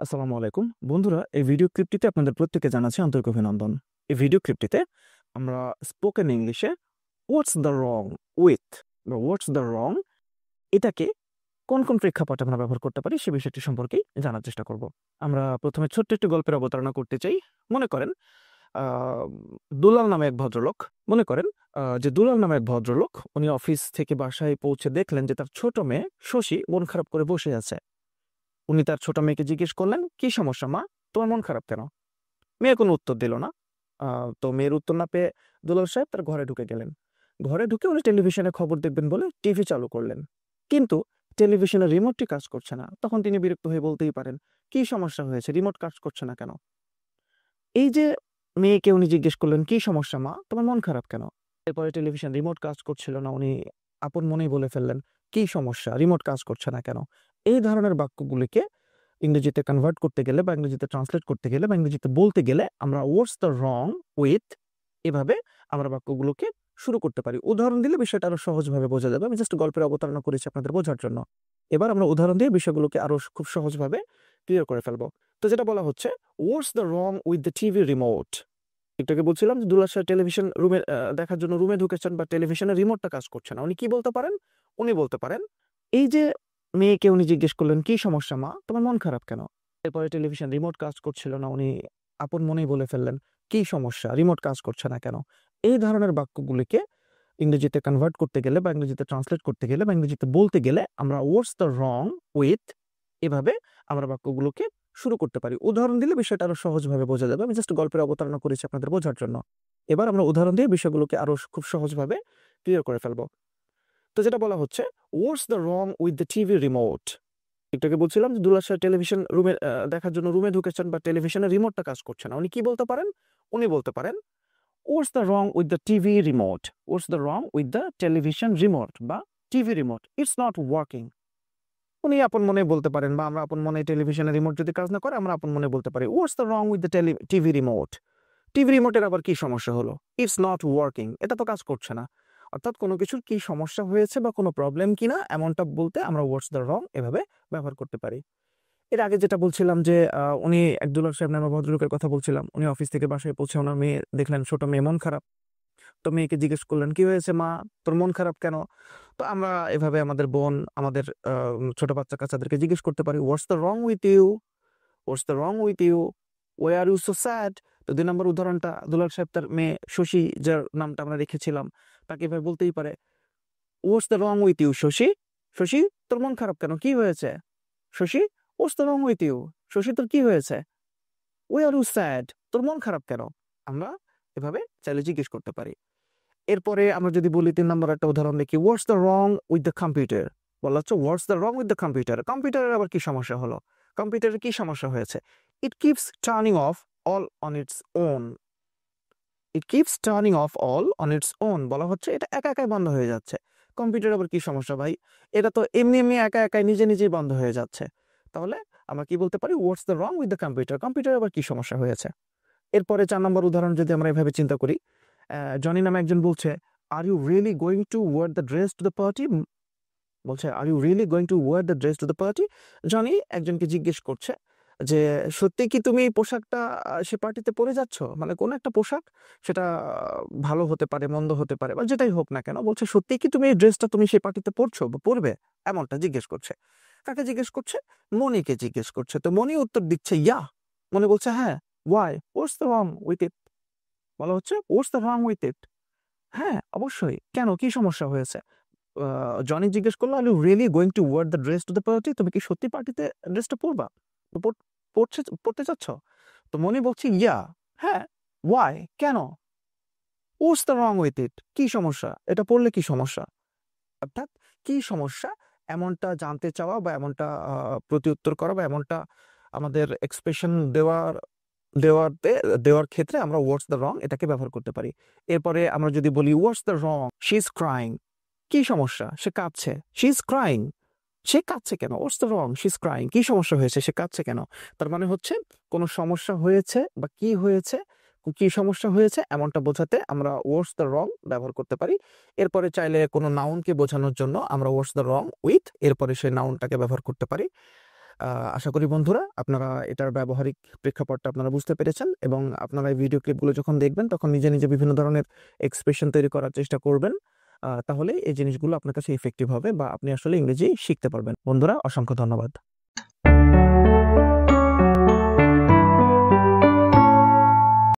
আসসালামু আলাইকুম বন্ধুরা, এই ভিডিও ক্লিপটিতে আপনাদের প্রত্যেককে জানাচ্ছি আন্তরিক অভিনন্দন। এই ভিডিও ক্লিপটিতে আমরা স্পোকেন ইংলিশে হোয়াটস দ্য রং উইথ বা হোয়াটস দ্য রং এটাকে কোন কোন প্রেক্ষাপটে আমরা ব্যবহার করতে পারি সে বিষয়টি সম্পর্কেই জানার চেষ্টা করব। আমরা প্রথমে ছোট্ট একটি গল্পের অবতারণা করতে চাই। মনে করেন আহ, দুলাল নামে এক ভদ্রলোক মনে করেন যে দুলাল নামে এক ভদ্রলোক উনি অফিস থেকে বাসায় পৌঁছে দেখলেন যে তার ছোট মেয়ে শশী মন খারাপ করে বসে আছে। উনি তার ছোট মেয়েকে জিজ্ঞেস করলেন, কি সমস্যা মা, তোমার মন খারাপ কেন? মেয়ে কোনো উত্তর দিল না। তো মেয়ের উত্তর না পেয়ে দুলাল সাহেব তার ঘরে ঢুকে গেলেন। ঘরে ঢুকে উনি টেলিভিশনে খবর দেখবেন বলে টিভি চালু করলেন, কিন্তু টেলিভিশনের রিমোটটি কাজ করছে না। তখন তিনি বিরক্ত হয়ে বলতেই পারেন, কি সমস্যা হয়েছে, রিমোট কাজ করছে না কেন? এই যে মেয়েকে উনি জিজ্ঞেস করলেন, কি সমস্যা মা, তোমার মন খারাপ কেন? এরপরে টেলিভিশন রিমোট কাজ করছিল না, উনি আপন মনেই বলে ফেললেন, কি সমস্যা, রিমোট কাজ করছে না কেন? এই ধরনের বাক্যগুলিকে ইংরেজিতে কনভার্ট করতে গেলে বা ইংরেজিতে ট্রান্সলেট করতে গেলে বা ইংরেজিতে বলতে গেলে আমরা হোয়াটস দ্য রং উইথ এভাবে আমরা বাক্যগুলোকে শুরু করতে পারি। উদাহরণ দিলে বিষয়টা আরো সহজভাবে বোঝা যাবে। আমি জাস্ট গল্পের অবতারণা করেছি আপনাদের বোঝার জন্য। এবার আমরা উদাহরণ দিয়ে বিষয়গুলোকে আরো খুব সহজভাবে ক্লিয়ার করে ফেলবো। তো যেটা বলা হচ্ছে, হোয়াটস the wrong with the TV remote. একটু বলছিলাম যে দুলাল সাহেব টেলিভিশন রুমে দেখার জন্য রুমে ঢুকেছেন, বা টেলিভিশনের রিমোটটা কাজ করছে না। উনি কি বলতে পারেন? উনি বলতে পারেন, এই যে মেয়েকে উনি জিজ্ঞেস করলেন, কি সমস্যা মা, তোমার মন খারাপ কেন? এরপরে টেলিভিশন রিমোট কাজ করছিল না, উনি আপন মনেই বলে ফেললেন, কি সমস্যা, রিমোট কাজ করছে না কেন? এই ধরনের বাক্যগুলিকে ইংরেজিতে কনভার্ট করতে গেলে বা ইংরেজিতে ট্রান্সলেট করতে গেলে বা ইংরেজিতে বলতে গেলে আমরা হোয়াটস দ্য রং উইথ এভাবে আমরা বাক্যগুলোকে শুরু করতে পারি। উদাহরণ দিলে বিষয়টা আরো সহজভাবে বোঝা যাবে। আমি জাস্ট গল্পের অবতারণা করেছি আপনাদের বোঝার জন্য। এবার আমরা উদাহরণ দিয়ে বিষয়গুলোকে আরো খুব সহজভাবে ক্লিয়ার করে ফেলবো। তো যেটা বলা হচ্ছে, হোয়াটস the wrong with the TV remote. একটু বলছিলাম যে দুলাল সাহেব টেলিভিশন রুমে দেখার জন্য রুমে ঢুকেছেন, বা টেলিভিশনের রিমোটটা কাজ করছে না। উনি কি বলতে পারেন? উনি বলতে পারেন, what's the wrong with the TV remote, what's the wrong with the television remote বা TV remote, it's not working. উনি আপন মনে বলতে পারেন, বা আমরা আপন মনে টেলিভিশনের রিমোট যদি কাজ না করে আমরা আপন মনে বলতে পারি, what's the wrong with the TV remote. TV রিমোটের আবার কি সমস্যা হলো? ইটস নট ওয়ার্কিং, এটা তো কাজ করছে না। অর্থাৎ কোনো কিছুর কি সমস্যা হয়েছে বা কোনো প্রবলেম কিনা এমনটা বলতে আমরা হোয়াটস দ্য রং এভাবে ব্যবহার করতে পারি। এর আগে যেটা বলছিলাম যে উনি এক দুলাল সাহেব নামে ভদ্রলোকের কথা বলছিলাম। উনি অফিস থেকে বাসায় পৌঁছে ওনার মেয়ে দেখলেন, ছোট মেয়ে মন খারাপ। তো মেয়েকে জিজ্ঞেস করলেন, কি হয়েছে মা, তোর মন খারাপ কেন? তো আমরা এভাবে আমাদের বোন, আমাদের ছোট বাচ্চা কাচ্চাদেরকে জিজ্ঞেস করতে পারি, what's the wrong with you, what's the wrong with you, why are you so sad. তো 2 নম্বর উদাহরণটা, দুলাল সাহেব তার মেয়ে শশী, যার নামটা আমরা রেখেছিলাম, তাকে এভাবে বলতেই পারে, what's the wrong with you Shashi, Shashi তোর মন খারাপ কেন, কি হয়েছে? Shashi, what's the wrong with you, Shashi তোর কি হয়েছে? ওয়ে আর ইউ স্যাড, তোর মন খারাপ কেন? আমরা এভাবে চাইলে জিজ্ঞেস করতে পারি। এরপরে আমরা যদি বলি 3 নম্বর একটা উদাহরণ দেখি, হোয়াটস the wrong with the computer. বলা হচ্ছে, হোয়াটস the wrong with the computer, কম্পিউটারের আবার কি সমস্যা হলো? কম্পিউটারের কি সমস্যা হয়েছে? It keeps turning of all on its own, it keeps turning of all on its own. বলা হচ্ছে এটা একা একাই বন্ধ হয়ে যাচ্ছে। কম্পিউটার আবার কি সমস্যা ভাই? এটা তো এমনি এমনি একা একাই নিজে নিজেই বন্ধ হয়ে যাচ্ছে। তাহলে আমরা কি বলতে পারি? What's the wrong with the computer, computer আবার কি সমস্যা হয়েছে? এরপরে 4 নম্বর উদাহরণ যদি আমরা এভাবে চিন্তা করি, জনি নামে একজন বলছে, are you really going to wear the dress to the party. বলছে, are you really going to wear the dress to the party. Johnny একজনকে জিজ্ঞেস করছে যে, সত্যি কি তুমি এই পোশাকটা সে পার্টিতে পরে যাচ্ছ? মানে কোন একটা পোশাক, সেটা ভালো হতে পারে, মন্দ হতে পারে, বা যেটাই হোক না কেন। বলছে, সত্যি কি তুমি এই ড্রেসটা তুমি সেই পার্টিতে পরছো বা পরবে, এমনটা জিজ্ঞেস করছে। কাকে জিজ্ঞেস করছে? মনিকে জিজ্ঞেস করছে। তো মনি উত্তর দিচ্ছে, ইয়া। মনি বলছে, হ্যাঁ। Why, what's the wrong with it. বলা হচ্ছে, হোয়াটস দ্য রং উইথ ইট। হ্যাঁ, অবশ্যই, কেন, কি সমস্যা হয়েছে? জনি জিজ্ঞেস করলো, are you really going to wear the dress to the party, তুমি কি সত্যি পার্টিতে ড্রেসটা পরবা, পড়তে চাচ্ছ? তো মনি বলছে, ইয়া, হ্যাঁ। ওয়াই, কেন? হোয়াটস দ্য রং উইথ ইট, কি সমস্যা, এটা পড়লে কি সমস্যা? অর্থাৎ কি সমস্যা এমনটা জানতে চাওয়া, বা এমনটা প্রতিউত্তর করা, বা এমনটা আমাদের এক্সপ্রেশন দেওয়াতে দেওয়ার ক্ষেত্রে আমরা হোয়াটস দ্য রং এটাকে ব্যবহার করতে পারি। এরপরে আমরা যদি বলি, হোয়াটস the wrong, she is crying, কি সমস্যা, সে কাঁদছে, শি ইজ ক্রাইং, সে কাঁদছে কেন? হোয়াটস the wrong, she is crying, কি সমস্যা হয়েছে, সে কাঁদছে কেন? তার মানে হচ্ছে কোনো সমস্যা হয়েছে বা কি হয়েছে, কি সমস্যা হয়েছে এমনটা বোঝাতে আমরা হোয়াটস দ্য রং ব্যবহার করতে পারি। এরপরে চাইলে কোনো নাউনকে বোঝানোর জন্য আমরা হোয়াটস দ্য রং উইথ এরপরে সেই নাউনটাকে ব্যবহার করতে পারি। আশা করি বন্ধুরা আপনারা এটার ব্যবহারিক প্রেক্ষাপটটা আপনারা বুঝতে পেরেছেন এবং আপনারা এই ভিডিও ক্লিপগুলো যখন দেখবেন তখন নিজে নিজে বিভিন্ন ধরনের এক্সপ্রেশন তৈরি করার চেষ্টা করবেন। তাহলে এই জিনিসগুলো আপনার কাছে ইফেক্টিভ হবে বা আপনি আসলে ইংরেজি শিখতে পারবেন। বন্ধুরা, অসংখ্য ধন্যবাদ।